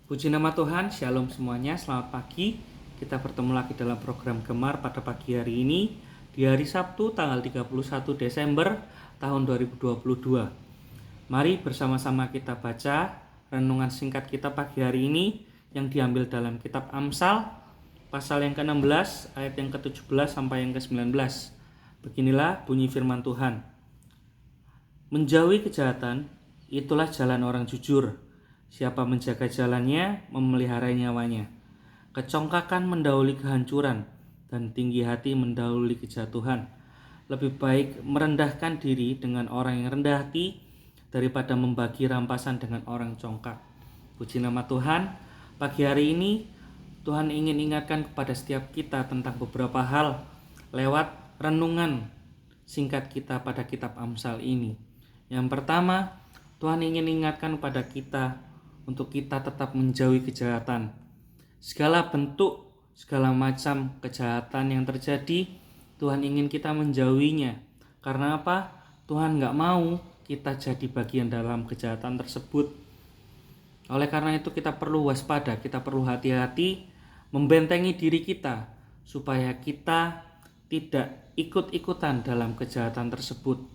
Puji nama Tuhan, Shalom semuanya, selamat pagi. Kita bertemu lagi dalam program Gemar pada pagi hari ini di hari Sabtu tanggal 31 Desember tahun 2022. Mari bersama-sama kita baca renungan singkat kita pagi hari ini yang diambil dalam kitab Amsal pasal yang ke-16 ayat yang ke-17 sampai yang ke-19. Beginilah bunyi firman Tuhan. Menjauhi kejahatan, itulah jalan orang jujur. Siapa menjaga jalannya, memelihara nyawanya. Kecongkakan mendahului kehancuran, dan tinggi hati mendahului kejatuhan. Lebih baik merendahkan diri dengan orang yang rendah hati, daripada membagi rampasan dengan orang congkak. Puji nama Tuhan, pagi hari ini Tuhan ingin ingatkan kepada setiap kita tentang beberapa hal lewat renungan singkat kita pada kitab Amsal ini. Yang pertama, Tuhan ingin ingatkan kepada kita untuk kita tetap menjauhi kejahatan. Segala bentuk, segala macam kejahatan yang terjadi, Tuhan ingin kita menjauhinya. Karena apa? Tuhan gak mau kita jadi bagian dalam kejahatan tersebut. Oleh karena itu kita perlu waspada, kita perlu hati-hati, membentengi diri kita, supaya kita tidak ikut-ikutan dalam kejahatan tersebut.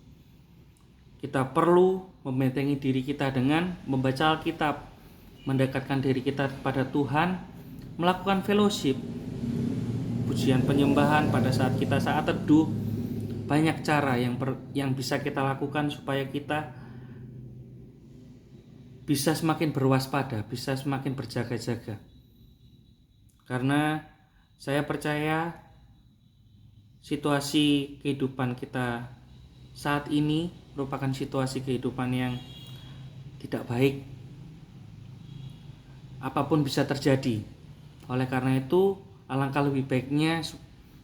Kita perlu membentengi diri kita dengan membaca Alkitab, mendekatkan diri kita kepada Tuhan, melakukan fellowship, pujian penyembahan pada saat kita saat teduh. Banyak cara yang bisa kita lakukan supaya kita bisa semakin berwaspada, bisa semakin berjaga-jaga. Karena saya percaya situasi kehidupan kita saat ini merupakan situasi kehidupan yang tidak baik. Apapun bisa terjadi. Oleh karena itu, alangkah lebih baiknya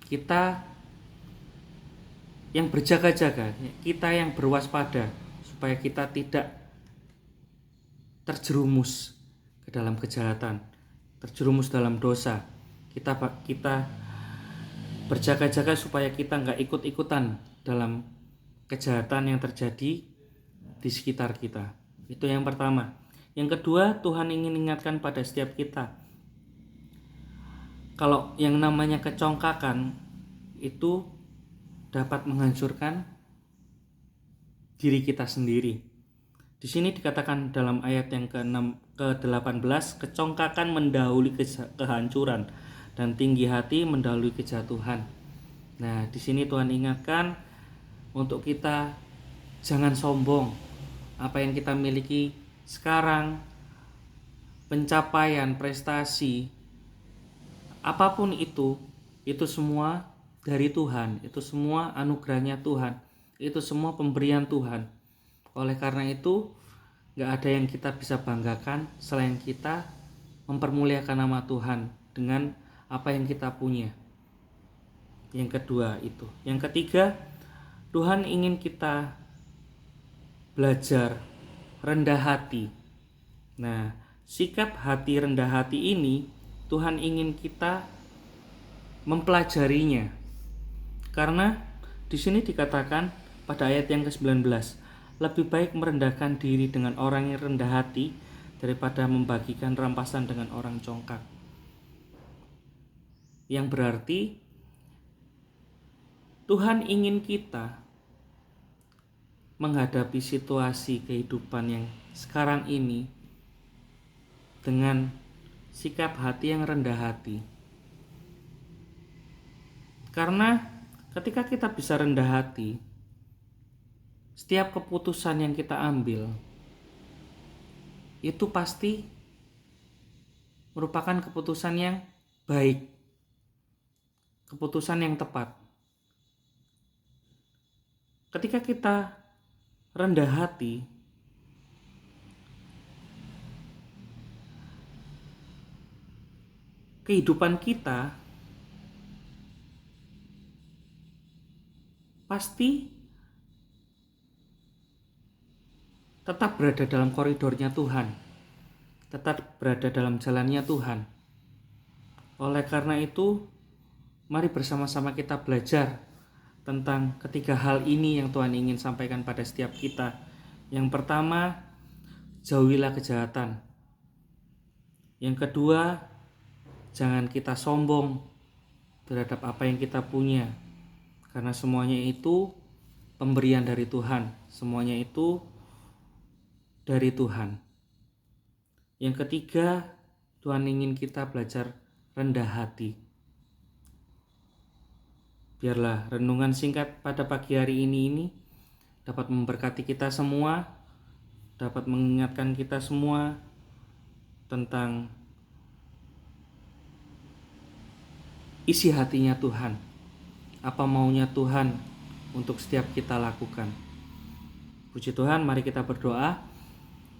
kita yang berjaga-jaga, kita yang berwaspada, supaya kita tidak terjerumus ke dalam kejahatan, terjerumus dalam dosa. Kita berjaga-jaga supaya kita nggak ikut-ikutan dalam kejahatan yang terjadi di sekitar kita. Itu yang pertama. Yang kedua, Tuhan ingin ingatkan pada setiap kita, kalau yang namanya kecongkakan itu dapat menghancurkan diri kita sendiri. Di sini dikatakan dalam ayat yang ke-18, kecongkakan mendahului kehancuran dan tinggi hati mendahului kejatuhan. Nah, di sini Tuhan ingatkan untuk kita jangan sombong. Apa yang kita miliki sekarang, pencapaian, prestasi, apapun itu semua dari Tuhan, itu semua anugerahnya Tuhan, itu semua pemberian Tuhan. Oleh karena itu, gak ada yang kita bisa banggakan selain kita mempermuliakan nama Tuhan dengan apa yang kita punya. Yang kedua itu. Yang ketiga, Tuhan ingin kita belajar rendah hati. Nah, sikap hati rendah hati ini Tuhan ingin kita mempelajarinya. Karena di sini dikatakan pada ayat yang ke-19, lebih baik merendahkan diri dengan orang yang rendah hati daripada membagikan rampasan dengan orang congkak. Yang berarti Tuhan ingin kita menghadapi situasi kehidupan yang sekarang ini dengan sikap hati yang rendah hati. Karena ketika kita bisa rendah hati, setiap keputusan yang kita ambil itu pasti merupakan keputusan yang baik, keputusan yang tepat. Ketika kita rendah hati, kehidupan kita pasti tetap berada dalam koridornya Tuhan, tetap berada dalam jalannya Tuhan. Oleh karena itu, mari bersama-sama kita belajar tentang ketiga hal ini yang Tuhan ingin sampaikan pada setiap kita. Yang pertama, jauhilah kejahatan. Yang kedua, jangan kita sombong terhadap apa yang kita punya, karena semuanya itu pemberian dari Tuhan, semuanya itu dari Tuhan. Yang ketiga, Tuhan ingin kita belajar rendah hati. Biarlah renungan singkat pada pagi hari ini dapat memberkati kita semua, dapat mengingatkan kita semua tentang isi hatinya Tuhan, apa maunya Tuhan untuk setiap kita lakukan. Puji Tuhan, mari kita berdoa.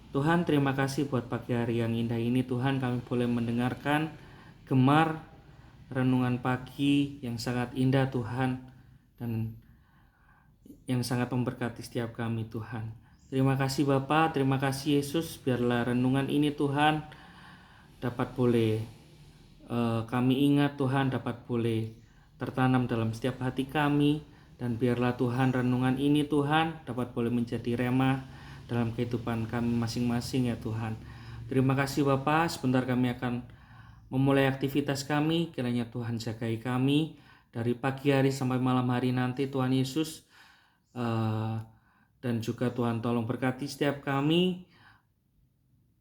Tuhan, terima kasih buat pagi hari yang indah ini. Tuhan, kami boleh mendengarkan gemar renungan pagi yang sangat indah Tuhan, dan yang sangat memberkati setiap kami Tuhan. Terima kasih Bapa, terima kasih Yesus. Biarlah renungan ini Tuhan dapat boleh kami ingat Tuhan, dapat boleh tertanam dalam setiap hati kami, dan biarlah Tuhan renungan ini Tuhan dapat boleh menjadi rema dalam kehidupan kami masing-masing ya Tuhan. Terima kasih Bapa, sebentar kami akan memulai aktivitas kami. Kiranya Tuhan jagai kami dari pagi hari sampai malam hari nanti Tuhan Yesus, dan juga Tuhan tolong berkati setiap kami.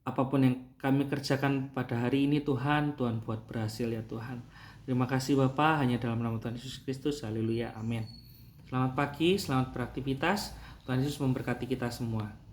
Apapun yang kami kerjakan pada hari ini Tuhan buat berhasil ya Tuhan. Terima kasih Bapa, hanya dalam nama Tuhan Yesus Kristus. Haleluya, amin. Selamat pagi, selamat beraktivitas. Tuhan Yesus memberkati kita semua.